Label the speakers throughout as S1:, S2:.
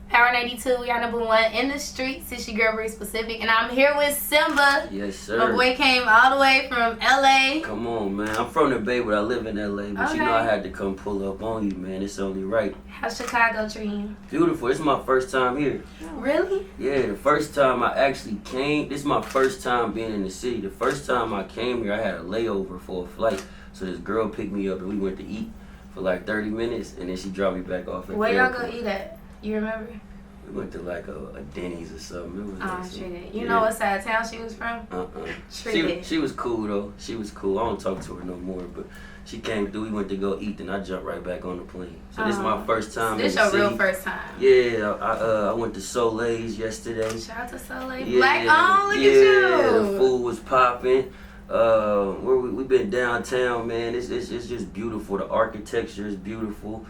S1: Power 92, we are #1 in the streets. It's your girl Bree Specific, and I'm here with Symba.
S2: Yes, sir.
S1: My boy came all the way from LA.
S2: Come on, man. I'm from the Bay, but I live in LA. But
S1: Okay.
S2: you know I had to come pull up on you, man. It's only right.
S1: How's Chicago treating you?
S2: Beautiful. It's my first time here.
S1: Really?
S2: Yeah, the first time I actually came. This is my first time being in the city. The first time I came here, I had a layover for a flight. So this girl picked me up and we went to eat for like 30 minutes, and then she dropped me back off at
S1: Where
S2: the
S1: y'all
S2: airport.
S1: go eat at? You remember?
S2: We went to like a Denny's or something. It was like
S1: Treated. You know what side of town she was from?
S2: She was cool though. She was cool. I don't talk to her no more, but she came through. We went to go eat, and I jumped right back on the plane. So this is my first time.
S1: This
S2: in the
S1: your
S2: city.
S1: real first time?
S2: Yeah, I went to Soleil's yesterday.
S1: Shout out to Soleil.
S2: Yeah,
S1: Black on, look at
S2: yeah,
S1: you.
S2: the food was popping. We've been downtown, man. It's just beautiful. The architecture is beautiful.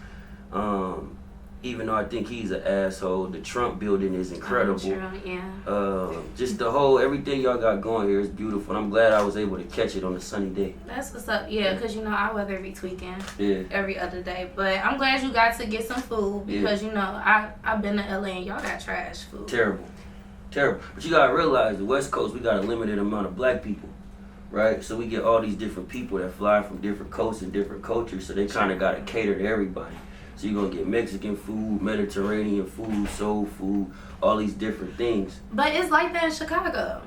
S2: Even though I think he's an asshole, the Trump building is incredible.
S1: Trump, yeah.
S2: Just the whole, everything y'all got going here is beautiful. And I'm glad I was able to catch it on a sunny day.
S1: That's what's up. Yeah, because, you know, I weather every weekend.
S2: Yeah.
S1: Every other day. But I'm glad you got to get some food because, you know, I've been to LA and y'all got trash food.
S2: Terrible. But you got to realize the West Coast, we got a limited amount of black people. Right? So we get all these different people that fly from different coasts and different cultures. So they kind of got to cater to everybody. So you're going to get Mexican food, Mediterranean food, soul food, all these different things.
S1: But it's like that in Chicago.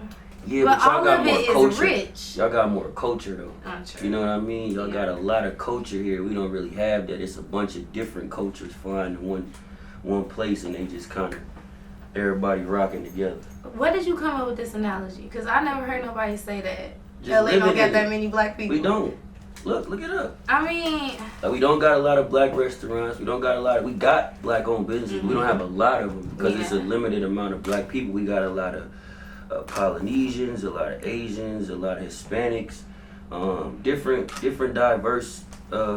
S2: Yeah,
S1: but
S2: y'all
S1: all
S2: got
S1: of
S2: more
S1: it
S2: culture.
S1: is rich.
S2: Y'all got more culture, though.
S1: True.
S2: You know what I mean? Y'all got a lot of culture here. We don't really have that. It's a bunch of different cultures flying in one place, and they just kind of, everybody rocking together.
S1: Where did you come up with this analogy? Because I never heard nobody say that.
S2: Just
S1: LA don't got
S2: it.
S1: that many black people.
S2: We don't. Look it up.
S1: I mean,
S2: like, we don't got a lot of black restaurants. We got black-owned businesses. We don't have a lot of them because it's a limited amount of black people. We got a lot of Polynesians, a lot of Asians, a lot of Hispanics, different diverse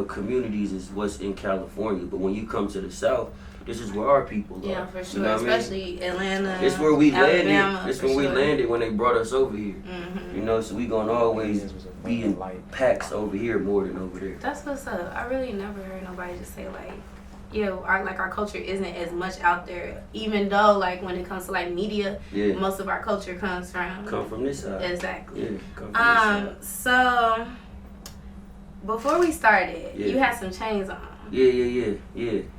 S2: communities is what's in California. But when you come to the South, this is where our people are.
S1: Yeah, for sure.
S2: You know
S1: Especially Atlanta.
S2: It's where we
S1: Alabama,
S2: landed. It's when we landed when they brought us over here.
S1: Mm-hmm.
S2: You know, so we gonna always be in packs over here more than over there.
S1: That's what's up. I really never heard nobody just say like, yeah, our culture isn't as much out there. Even though like when it comes to like media, most of our culture comes from
S2: this side.
S1: Exactly.
S2: Yeah, come from this
S1: So
S2: side.
S1: before we started, you had some chains on.
S2: Yeah.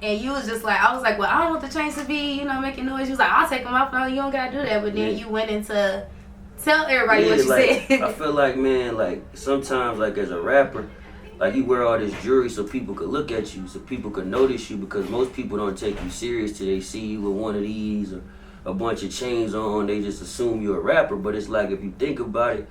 S1: And you was just like, I was like, well, I don't want the chains to be, you know, making noise. You was like, I'll take them off. No, you don't gotta do that. But then you went into tell everybody what you said.
S2: I feel like, man, like sometimes, like as a rapper, like you wear all this jewelry so people could look at you, so people could notice you, because most people don't take you serious till they see you with one of these or a bunch of chains on. They just assume you're a rapper. But it's like, if you think about it,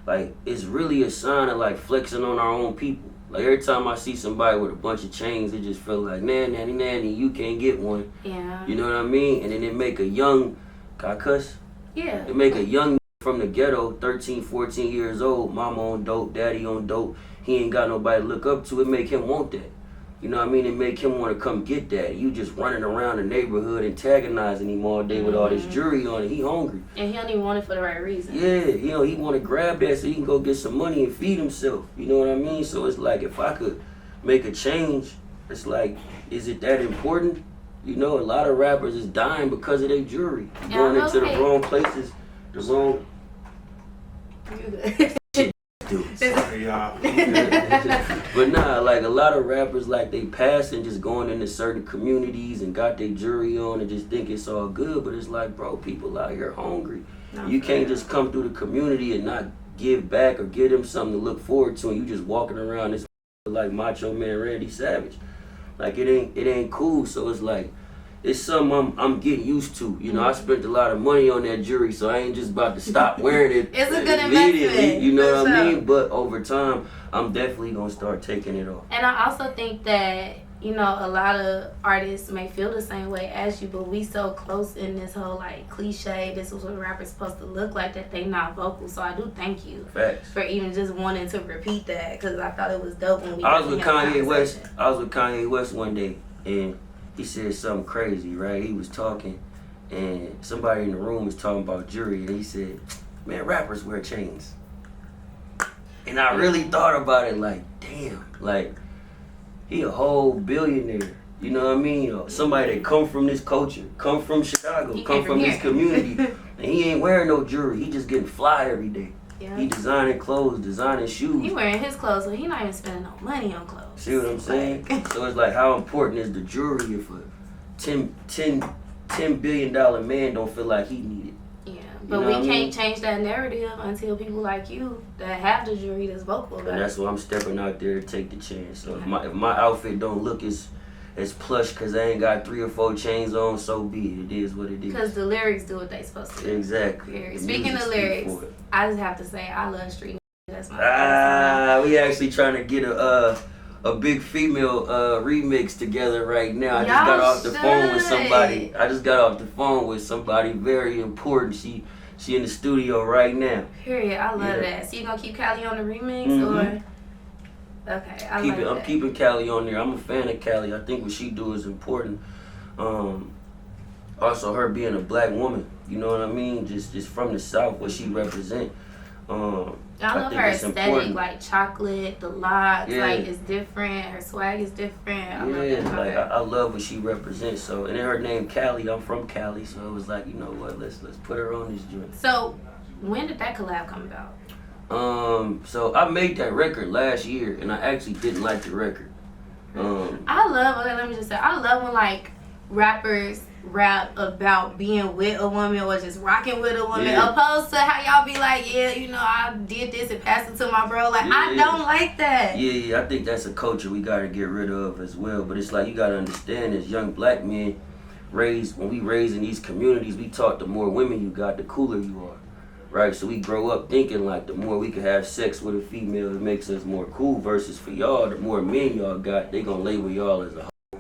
S2: like it's really a sign of like flexing on our own people. Like every time I see somebody with a bunch of chains, it just feel like, nanny, you can't get one.
S1: Yeah.
S2: You know what I mean? And then it make a young, can I cuss?
S1: Yeah.
S2: It make a young from the ghetto, 13, 14 years old, mama on dope, daddy on dope, he ain't got nobody to look up to. It make him want that. You know what I mean? It make him want to come get that. You just running around the neighborhood antagonizing him all day with all this jewelry on it. He hungry.
S1: And he don't even want it for the right reason.
S2: Yeah, he want to grab that so he can go get some money and feed himself. You know what I mean? So it's like, if I could make a change, it's like, is it that important? You know, a lot of rappers is dying because of their jewelry. Going into the wrong places, the wrong... But nah, like a lot of rappers, like they passing, just going into certain communities and got their jewelry on and just think it's all good. But it's like, bro, people out here hungry. You can't just come through the community and not give back or give them something to look forward to, and you just walking around this like Macho Man Randy Savage. Like it ain't cool. So it's like, it's something I'm getting used to. You know, I spent a lot of money on that jewelry, so I ain't just about to stop wearing it.
S1: It's a good investment.
S2: You know what I mean? But over time, I'm definitely gonna start taking it off.
S1: And I also think that, you know, a lot of artists may feel the same way as you, but we so close in this whole like cliche, this is what rappers supposed to look like, that they not vocal. So I do thank you for even just wanting to repeat that, because I thought it was dope when we
S2: I was with Kanye West one day, and he said something crazy, right? He was talking, and somebody in the room was talking about jewelry, and he said, man, rappers wear chains. And I really thought about it like, damn, like, he a whole billionaire. You know what I mean? Or somebody that come from this culture, come from Chicago, come from this community, and he ain't wearing no jewelry. He just getting fly every day. Yeah. He designing clothes, designing shoes.
S1: He wearing his clothes, so he not even spending no money on clothes.
S2: See what I'm saying? So it's like, how important is the jewelry if a $10 billion man don't feel like he need it?
S1: Yeah, but we can't change that narrative until people like you that have the jewelry that's vocal about it.
S2: And that's why I'm stepping out there to take the chance. So if my outfit don't look as plush because I ain't got 3 or 4 chains on, so be it. It is what it is.
S1: Because the lyrics do what they supposed to do.
S2: Exactly.
S1: Speaking of lyrics, I just have to say I love street. That's my
S2: we actually trying to get a big female remix together right now. I just got off the phone with somebody very important. She in the studio right now.
S1: Period. I love that. So you gonna keep Cali on the remix or? Okay, I'm
S2: keeping Cali on there. I'm a fan of Cali. I think what she do is important. Also, her being a black woman, you know what I mean? Just from the South, what she represent.
S1: I love her aesthetic, important. Like chocolate, the locks, like it's different. Her swag is different.
S2: I love what she represents. So, and then her name Cali. I'm from Cali, so it was like, you know what? Let's put her on this joint.
S1: So, when did that collab come about?
S2: So I made that record last year, and I actually didn't like the record.
S1: I love when like rappers rap about being with a woman or just rocking with a woman, opposed to how y'all be like, I did this and passed it to my bro. Like, I don't like that.
S2: Yeah, I think that's a culture we gotta get rid of as well. But it's like, you gotta understand, as young black men, when we raised in these communities, we taught the more women you got, the cooler you are. Right, so we grow up thinking like the more we can have sex with a female, it makes us more cool. Versus for y'all, the more men y'all got, they gonna label y'all as a hoe,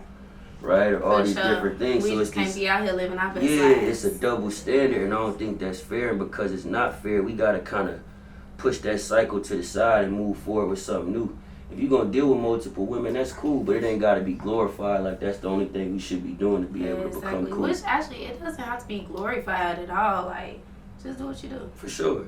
S2: right? Or all these different things.
S1: We just can't be out here living our best lives.
S2: It's a double standard, and I don't think that's fair. And because it's not fair, we gotta kind of push that cycle to the side and move forward with something new. If you're gonna deal with multiple women, that's cool, but it ain't gotta be glorified. Like, that's the only thing we should be doing to be able to become cool.
S1: Which actually, it doesn't have to be glorified at all. Like, just do what you do.
S2: For sure.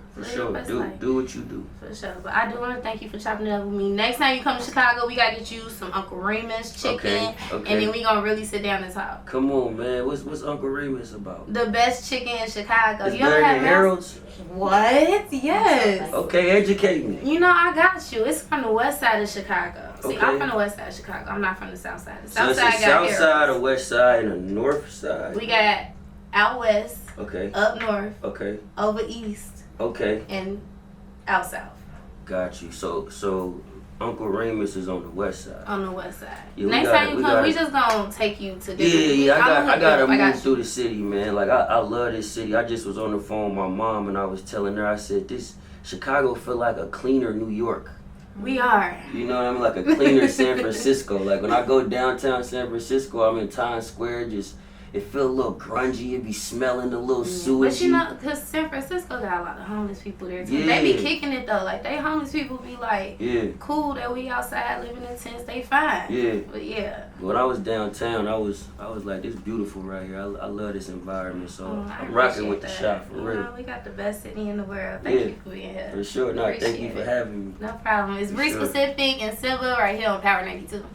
S2: Do what you do.
S1: For sure. But I do want to thank you for chopping it up with me. Next time you come to Chicago, we got to get you some Uncle Remus chicken. Okay. And then we going to really sit down and talk.
S2: Come on, man. What's Uncle Remus about?
S1: The best chicken in Chicago.
S2: It's better than Harold's?
S1: What? Yes.
S2: Okay, educate me.
S1: I got you. It's from the west side of Chicago. See, I'm from the west side of Chicago. I'm not from the south side. The south side got
S2: Harold's. South side, the west side, and the north side.
S1: We got out west.
S2: Okay.
S1: Up north.
S2: Okay.
S1: Over east.
S2: Okay.
S1: And out south.
S2: Got you. So Uncle Remus is on the west side.
S1: On the west side. Yeah, next time you come, we just gonna take you to different.
S2: I gotta move through the city, man. Like, I love this city. I just was on the phone with my mom, and I was telling her, I said, this Chicago feel like a cleaner New York.
S1: We are.
S2: You know what I mean? Like a cleaner San Francisco. Like, when I go downtown San Francisco, I'm in Times Square, it feel a little grungy. It be smelling a little sewage.
S1: But because San Francisco got a lot of homeless people there too. They be kicking it though. Like, they homeless people be like, cool that we outside living in tents. They fine.
S2: Yeah.
S1: But
S2: when I was downtown, I was like, this beautiful right here. I love this environment. So I'm rocking with the shop for real.
S1: We got the best city in the world. Thank you for being here.
S2: For sure. No, thank you for having me.
S1: No problem. It's Bree Specific and Symba right here on Power 92.